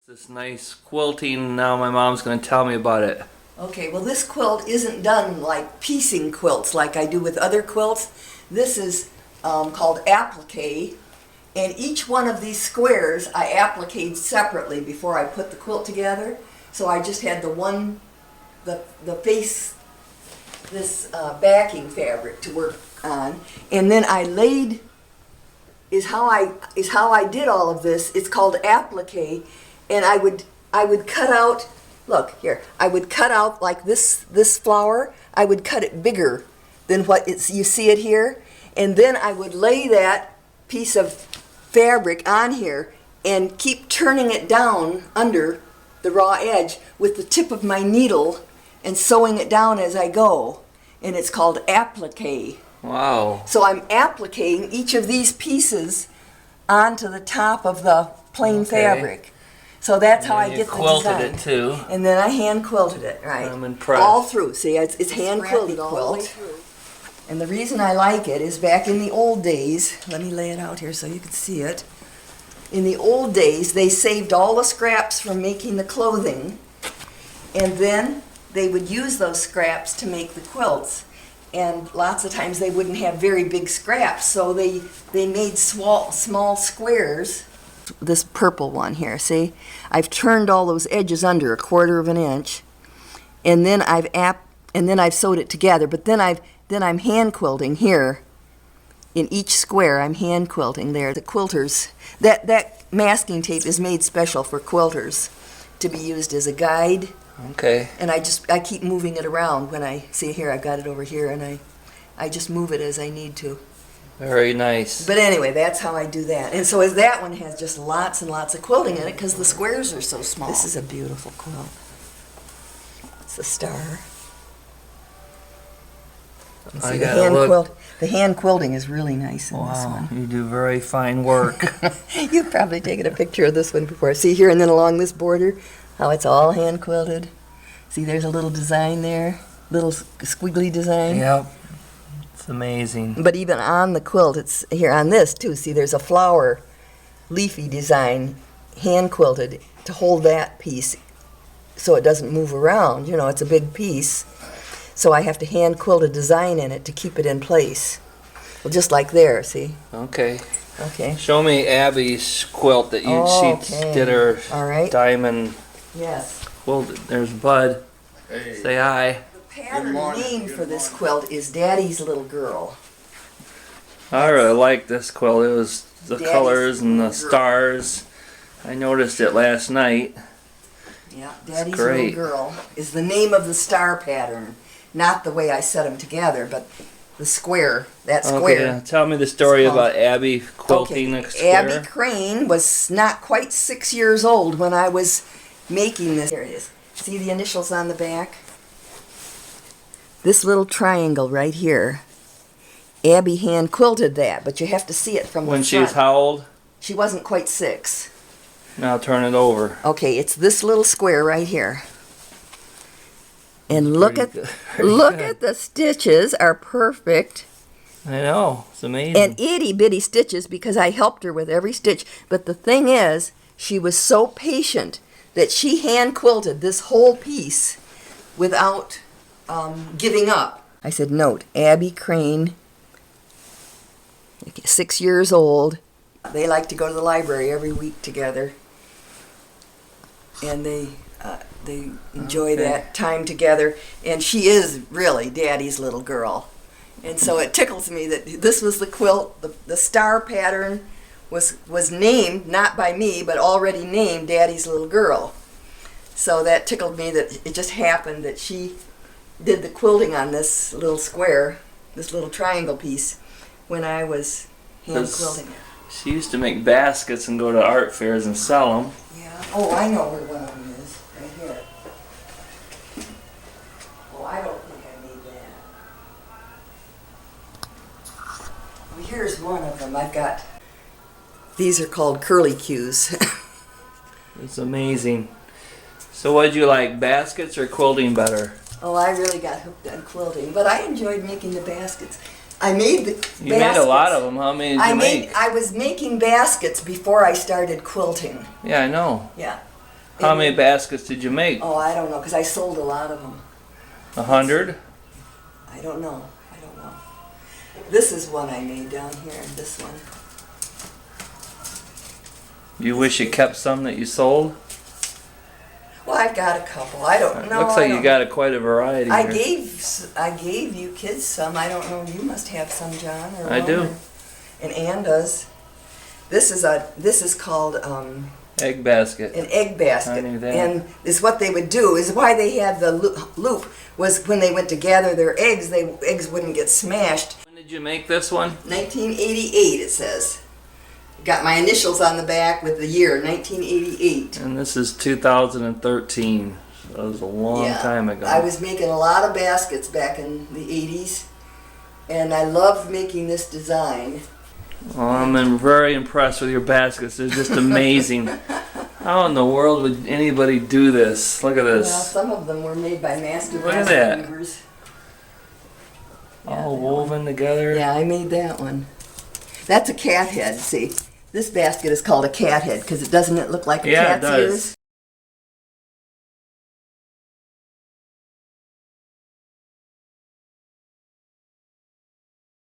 This nice quilting. Now my mom's going to tell me about it. Okay, well this quilt isn't done like piecing quilts like I do with other quilts. This is called applique, and each one of these squares I appliqued separately before I put the quilt together. So I just had the face, this backing fabric to work on, and then I laid, is how I did all of this. It's called applique. And I would cut out, look here, I would cut out like this flower, I would cut it bigger than what you see it here, and then I would lay that piece of fabric on here and keep turning it down under the raw edge with the tip of my needle and sewing it down as I go. And it's called applique. Wow. So I'm appliquing each of these pieces onto the top of the plain fabric. So that's how I get the design. You quilted it too. And then I hand quilted it, right? I'm impressed. All through. See, it's hand quilted quilt. And the reason I like it is back in the old days, let me lay it out here so you can see it. In the old days, they saved all the scraps from making the clothing, and then they would use those scraps to make the quilts. And lots of times they wouldn't have very big scraps, so they made small squares. This purple one here, see? I've turned all those edges under 1/4 of an inch, and then I've sewed it together. But then I'm hand quilting here. In each square, I'm hand quilting there. The quilters, that masking tape is made special for quilters to be used as a guide. Okay. And I keep moving it around when I see here. I've got it over here, and I just move it as I need to. Very nice. But anyway, that's how I do that. And so that one has just lots and lots of quilting in it because the squares are so small. This is a beautiful quilt. It's a star. I gotta look. The hand quilting is really nice in this Wow, one. you do very fine work. You've probably taken a picture of this one before. See here, and then along this border, how it's all hand quilted. See, there's a little design there, little squiggly design. Yep. It's amazing. But even on the quilt, it's here on this too. See, there's a flower, leafy design, hand quilted to hold that piece so it doesn't move around. You know, it's a big piece. So I have to hand quilt a design in it to keep it in place. Well, just like there, see? Okay. Okay. Show me Abby's quilt that she did her diamond. Yes. Quilted. There's Bud. Hey. Say hi. The pattern name for this quilt is Daddy's Little Girl. I really like this quilt. It was the Daddy's colors and the Little Girl. stars. I noticed it last night. Yeah, Daddy's great. Little Girl is the name of the star pattern. Not the way I set them together, but the square, that square. Okay, tell me the story about Abby quilting the square. Abby Crane was not quite 6 years old when I was making this. Here it is. See the initials on the back? This little triangle right here. Abby hand quilted that, but you have to see it from the front. When she was how old? She wasn't quite 6. Now turn it over. Okay, it's this little square right here. And look at good. the stitches are perfect. I know, it's amazing. And itty bitty stitches because I helped her with every stitch. But the thing is, she was so patient that she hand quilted this whole piece without giving up. I said, note, Abby Crane, 6 years old. They like to go to the library every week together. And they enjoy that time together, and she is really Daddy's little girl. And so it tickles me that this was the quilt, the star pattern was named, not by me, but already named Daddy's little girl. So that tickled me that it just happened that she did the quilting on this little square, this little triangle piece, when I was hand quilting it. She used to make baskets and go to art fairs and sell them. Yeah. Oh, I know where one of them is. Right here. Oh, I don't think I made that. Well, here's one of them. I've got. These are called curly cues. It's amazing. So what'd you like, baskets or quilting better? Oh, I really got hooked on quilting, but I enjoyed making the baskets. I made the baskets. You made a lot of them. How many did you make? I was making baskets before I started quilting. Yeah, I know. Yeah. How many baskets did you make? Oh, I don't know, because I sold a lot of them. 100? I don't know. This is one I made down here, this one. You wish you kept some that you sold? Well, I've got a couple. I don't know. Looks like you got quite a variety I here. gave you kids some. I don't know. You must have some, John. Or I do. And Ann does. This is called Egg basket. an egg basket. I knew that. And is what they would do is why they had the loop was when they went to gather their eggs, eggs wouldn't get smashed. When did you make this one? 1988 it says. Got my initials on the back with the year 1988. And this is 2013. So that was a long time ago. I was making a lot of baskets back in the 80s, and I loved making this design. Well, I'm very impressed with your baskets. They're just amazing. How in the world would anybody do this? Look at Well, this. some of them were made by master Look at basket that. weavers. All woven together. Yeah, I made that one. That's a cat head, see. This basket is called a cat head because doesn't it look like a Yeah, it cat's does. ears?